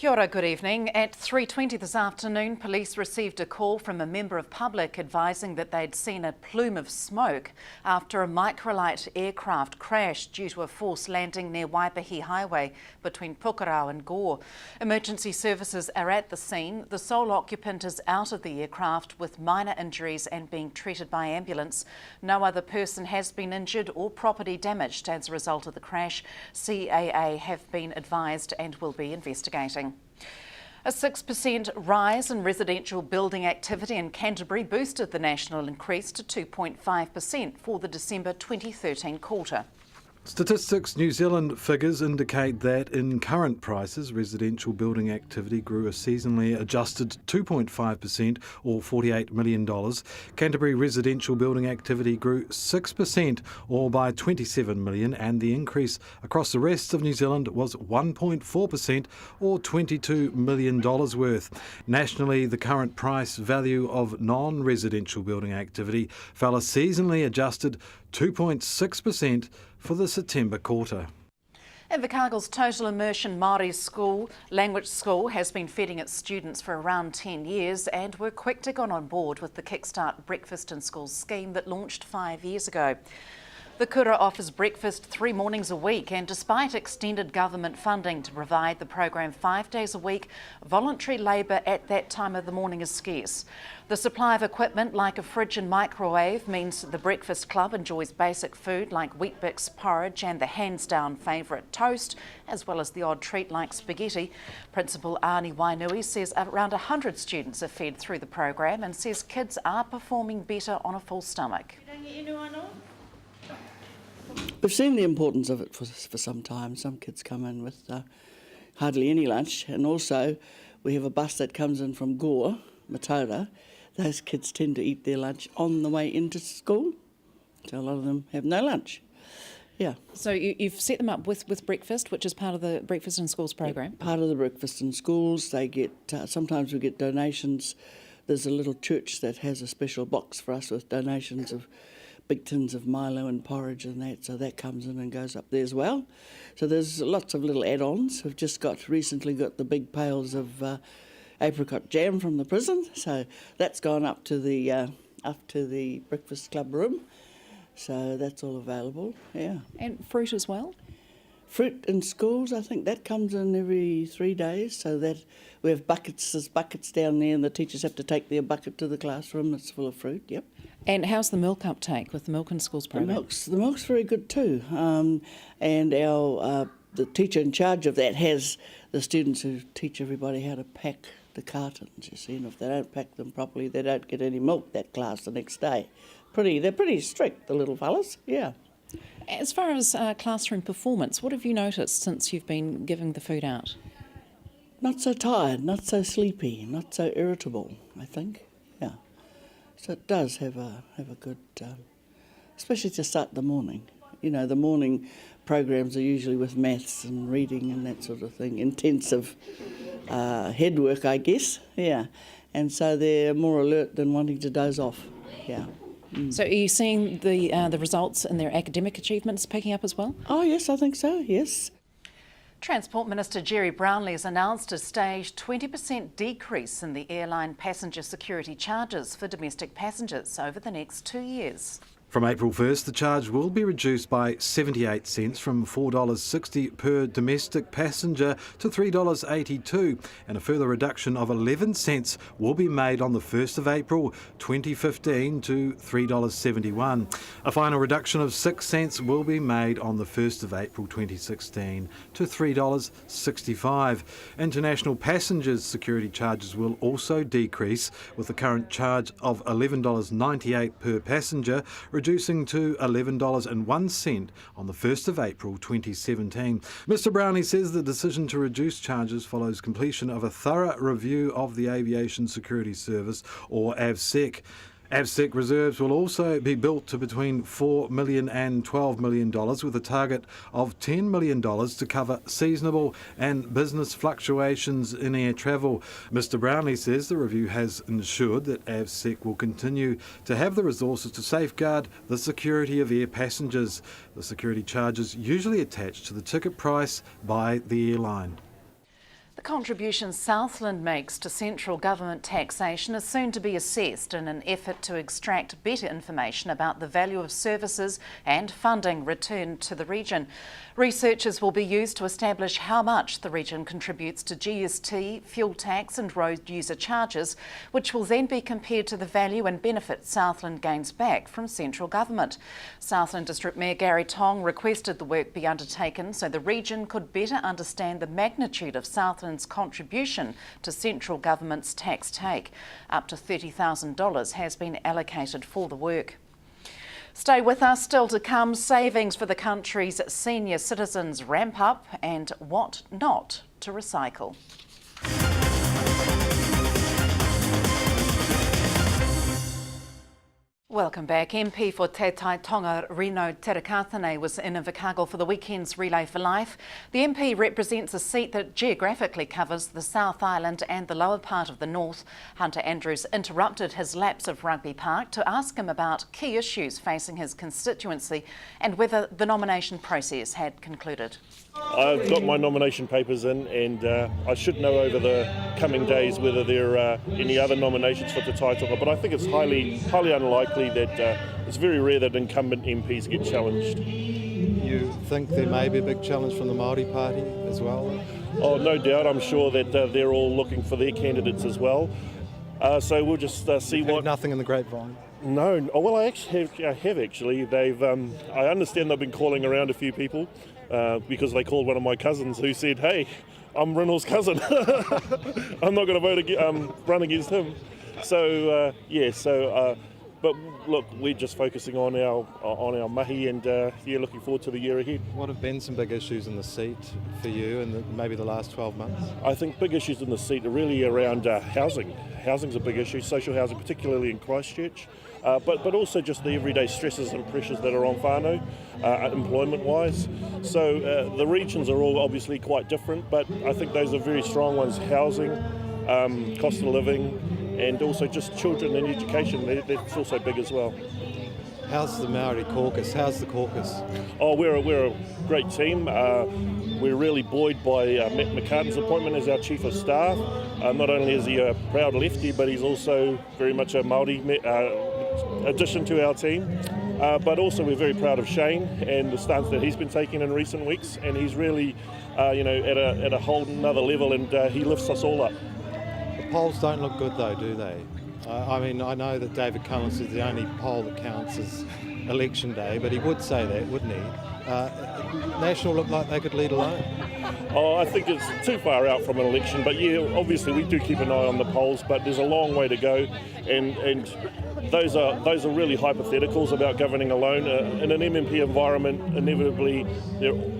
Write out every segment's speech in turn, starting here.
Kia ora, good evening. At 3:20 this afternoon, police received a call from a member of public advising that they'd seen a plume of smoke after a Microlight aircraft crashed due to a forced landing near Waipahi Highway between Pukarau and Gore. Emergency services are at the scene. The sole occupant is out of the aircraft with minor injuries and being treated by ambulance. No other person has been injured or property damaged as a result of the crash. CAA have been advised and will be investigating. A 6% rise in residential building activity in Canterbury boosted the national increase to 2.5% for the December 2013 quarter. Statistics New Zealand figures indicate that in current prices, residential building activity grew a seasonally adjusted 2.5% or $48 million. Canterbury residential building activity grew 6% or by $27 million, and the increase across the rest of New Zealand was 1.4% or $22 million worth. Nationally, the current price value of non-residential building activity fell a seasonally adjusted 2.6% for the September quarter. Invercargill's Total Immersion Māori language school has been feeding its students for around 10 years and were quick to get on board with the Kickstart Breakfast in Schools scheme that launched 5 years ago. The kura offers breakfast 3 mornings a week, and despite extended government funding to provide the program 5 days a week, voluntary labour at that time of the morning is scarce. The supply of equipment like a fridge and microwave means the Breakfast Club enjoys basic food like Weet-Bix porridge and the hands-down favourite toast, as well as the odd treat like spaghetti. Principal Arnie Wainui says around 100 students are fed through the program and says kids are performing better on a full stomach. We've seen the importance of it for some time. Some kids come in with hardly any lunch, and also we have a bus that comes in from Gore, Mataura. Those kids tend to eat their lunch on the way into school, so a lot of them have no lunch. Yeah. So you've set them up with breakfast, which is part of the Breakfast in Schools program? Yeah, part of the Breakfast in Schools. They get, sometimes we get donations. There's a little church that has a special box for us with donations of big tins of Milo and porridge and that, so that comes in and goes up there as well. So there's lots of little add-ons. We've just recently got the big pails of apricot jam from the prison, so that's gone up to the Breakfast Club room. So that's all available, yeah. And fruit as well? Fruit in schools, I think that comes in every 3 days, so that we have buckets. There's buckets down there, and the teachers have to take their bucket to the classroom that's full of fruit, yep. And how's the milk uptake with the Milk in Schools program? The milk's very good too, and our the teacher in charge of that has the students who teach everybody how to pack the cartons, you see, and if they don't pack them properly, they don't get any milk that class the next day. They're pretty strict, the little fellas, yeah. As far as classroom performance, what have you noticed since you've been giving the food out? Not so tired, not so sleepy, not so irritable, I think, yeah. So it does have a good, especially to start the morning. You know, the morning programs are usually with maths and reading and that sort of thing, intensive head work, I guess, yeah. And so they're more alert than wanting to doze off, yeah. So are you seeing the results in their academic achievements picking up as well? Oh yes, I think so, yes. Transport Minister Jerry Brownlee has announced a staged 20% decrease in the airline passenger security charges for domestic passengers over the next 2 years. From April 1st, the charge will be reduced by 78 cents from $4.60 per domestic passenger to $3.82, and a further reduction of 11 cents will be made on the 1st of April 2015 to $3.71. A final reduction of 6 cents will be made on the 1st of April 2016 to $3.65. International passengers' security charges will also decrease, with the current charge of $11.98 per passenger reducing to $11.01 on the 1st of April 2017. Mr Brownlee says the decision to reduce charges follows completion of a thorough review of the Aviation Security Service, or AVSEC. AVSEC reserves will also be built to between $4 million and $12 million, with a target of $10 million to cover seasonal and business fluctuations in air travel. Mr Brownlee says the review has ensured that AVSEC will continue to have the resources to safeguard the security of air passengers. The security charges usually attached to the ticket price by the airline. The contribution Southland makes to central government taxation is soon to be assessed in an effort to extract better information about the value of services and funding returned to the region. Researchers will be used to establish how much the region contributes to GST, fuel tax and road user charges, which will then be compared to the value and benefit Southland gains back from central government. Southland District Mayor Gary Tong requested the work be undertaken so the region could better understand the magnitude of Southland's contribution to central government's tax take. Up to $30,000 has been allocated for the work. Stay with us, still to come, savings for the country's senior citizens ramp up and what not to recycle. Welcome back. MP for Te Tai Tonga, Rino Terakatane, was in Invercargill for the weekend's Relay for Life. The MP represents a seat that geographically covers the South Island and the lower part of the north. Hunter Andrews interrupted his laps of Rugby Park to ask him about key issues facing his constituency and whether the nomination process had concluded. I've got my nomination papers in, and I should know over the coming days whether there are any other nominations for Te Tai Tonga, but I think it's highly unlikely that it's very rare that incumbent MPs get challenged. You think there may be a big challenge from the Māori Party as well? Oh, no doubt. I'm sure that they're all looking for their candidates as well. So we'll just see what... Nothing in the grapevine? No. Oh, well, I have actually. I understand they've been calling around a few people because they called one of my cousins who said, "Hey, I'm Rinal's cousin. I'm not going to run against him." So, but look, we're just focusing on our mahi and looking forward to the year ahead. What have been some big issues in the seat for you in maybe the last 12 months? I think big issues in the seat are really around housing. Housing's a big issue, social housing, particularly in Christchurch, but also just the everyday stresses and pressures that are on whānau, employment-wise. So the regions are all obviously quite different, but I think those are very strong ones: housing, cost of living, and also just children and education. That's also big as well. How's the Māori caucus? How's the caucus? Oh, we're a great team. We're really buoyed by Matt McCartan's appointment as our Chief of Staff. Not only is he a proud lefty, but he's also very much a Māori addition to our team. But also we're very proud of Shane and the stance that he's been taking in recent weeks, and he's really, at a whole another level, and he lifts us all up. The polls don't look good though, do they? I mean, I know that David Cullen says the only poll that counts is election day, but he would say that, wouldn't he? National look like they could lead alone. Oh, I think it's too far out from an election, but yeah, obviously we do keep an eye on the polls, but there's a long way to go, and those are really hypotheticals about governing alone. In an MMP environment, inevitably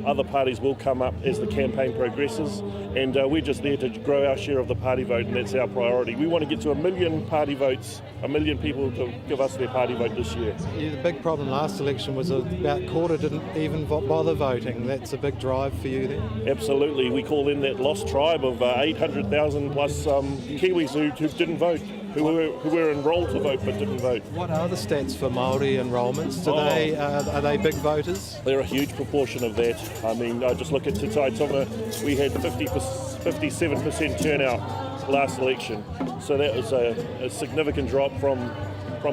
other parties will come up as the campaign progresses, and we're just there to grow our share of the party vote, and that's our priority. We want to get to 1 million party votes, 1 million people to give us their party vote this year. Yeah, the big problem last election was about a quarter didn't even bother voting. That's a big drive for you then? Absolutely. We call in that lost tribe of 800,000 plus Kiwis who didn't vote, who were enrolled to vote but didn't vote. What are the stats for Māori enrolments? Are they big voters? They're a huge proportion of that. I mean, I just look at Te Tai Tonga, we had 57% turnout last election, so that was a significant drop from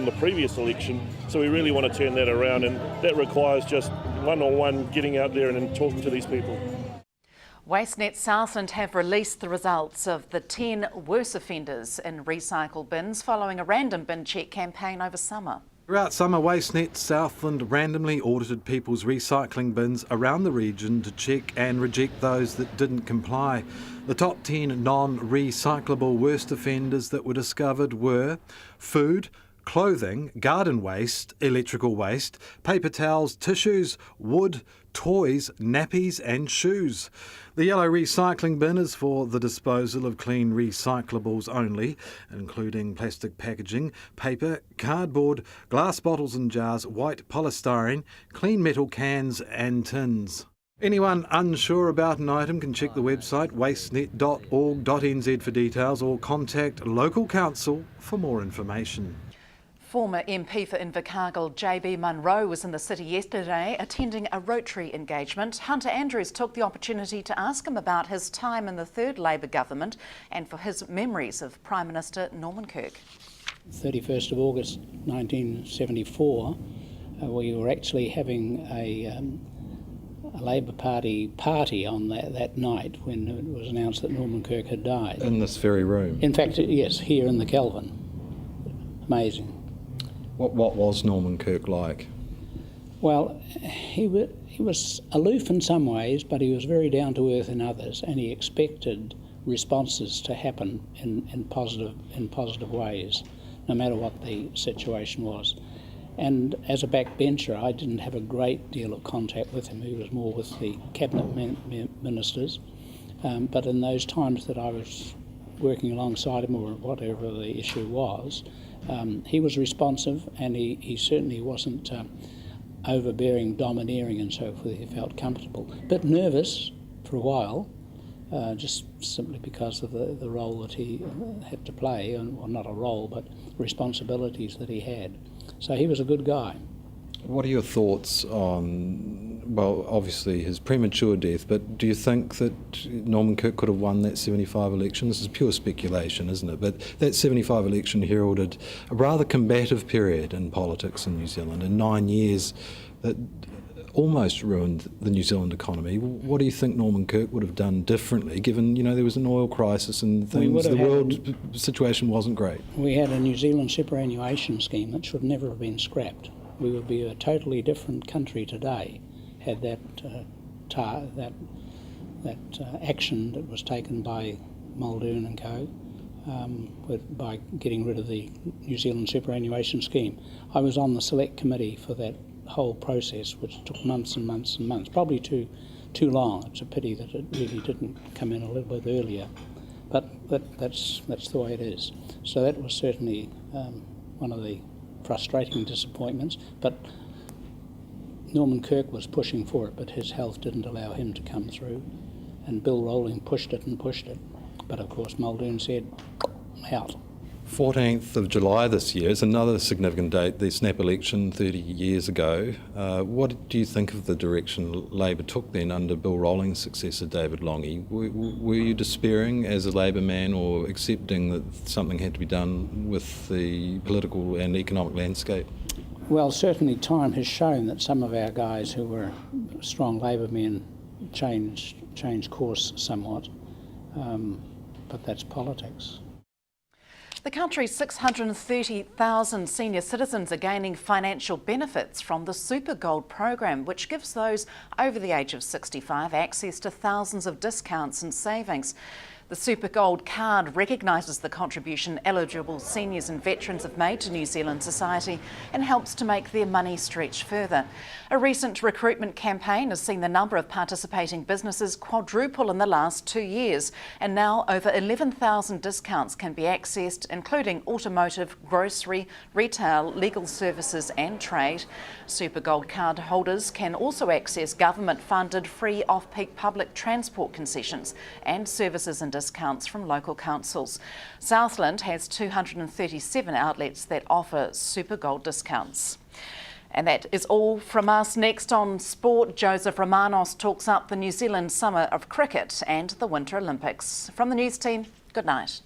the previous election. So we really want to turn that around, and that requires just one-on-one getting out there and talking to these people. WasteNet Southland have released the results of the 10 worst offenders in recycle bins following a random bin check campaign over summer. Throughout summer, WasteNet Southland randomly audited people's recycling bins around the region to check and reject those that didn't comply. The top 10 non-recyclable worst offenders that were discovered were food, clothing, garden waste, electrical waste, paper towels, tissues, wood, toys, nappies and shoes. The yellow recycling bin is for the disposal of clean recyclables only, including plastic packaging, paper, cardboard, glass bottles and jars, white polystyrene, clean metal cans and tins. Anyone unsure about an item can check the website wastenet.org.nz for details or contact local council for more information. Former MP for Invercargill JB Monroe was in the city yesterday attending a Rotary engagement. Hunter Andrews took the opportunity to ask him about his time in the third Labor government and for his memories of Prime Minister Norman Kirk. 31st of August 1974, we were actually having a Labor Party party on that night when it was announced that Norman Kirk had died. In this very room? In fact, yes, here in the Kelvin. Amazing. What was Norman Kirk like? Well, he was aloof in some ways, but he was very down to earth in others, and he expected responses to happen in positive ways, no matter what the situation was. And as a backbencher, I didn't have a great deal of contact with him. He was more with the cabinet ministers. But in those times that I was working alongside him, or whatever the issue was, he was responsive, and he certainly wasn't overbearing, domineering and so forth. He felt comfortable. Bit nervous for a while, just simply because of the role that he had to play, well, not a role, but responsibilities that he had. So he was a good guy. What are your thoughts on, well, obviously his premature death, but do you think that Norman Kirk could have won that 75 election? This is pure speculation, isn't it? But that 75 election heralded a rather combative period in politics in New Zealand. In 9 years, that almost ruined the New Zealand economy. What do you think Norman Kirk would have done differently, given, you know, there was an oil crisis and things, the world situation wasn't great? We had a New Zealand superannuation scheme that should never have been scrapped. We would be a totally different country today had that action that was taken by Muldoon and co. By getting rid of the New Zealand superannuation scheme. I was on the select committee for that whole process, which took months and months and months, probably too long. It's a pity that it really didn't come in a little bit earlier, but that's the way it is. So that was certainly one of the frustrating disappointments, but Norman Kirk was pushing for it, but his health didn't allow him to come through, and Bill Rowling pushed it, but of course Muldoon said, out. 14th of July this year is another significant date, the snap election 30 years ago. What do you think of the direction Labor took then under Bill Rowling's successor, David Lange? Were you despairing as a Labor man, or accepting that something had to be done with the political and economic landscape? Well, certainly time has shown that some of our guys who were strong Labor men changed course somewhat, but that's politics. The country's 630,000 senior citizens are gaining financial benefits from the Super Gold program, which gives those over the age of 65 access to thousands of discounts and savings. The Super Gold card recognises the contribution eligible seniors and veterans have made to New Zealand society and helps to make their money stretch further. A recent recruitment campaign has seen the number of participating businesses quadruple in the last 2 years, and now over 11,000 discounts can be accessed, including automotive, grocery, retail, legal services and trade. Super Gold card holders can also access government-funded free off-peak public transport concessions and services and discounts from local councils. Southland has 237 outlets that offer Super Gold discounts. And that is all from us. Next on Sport, Joseph Romanos talks up the New Zealand Summer of Cricket and the Winter Olympics. From the news team, good night.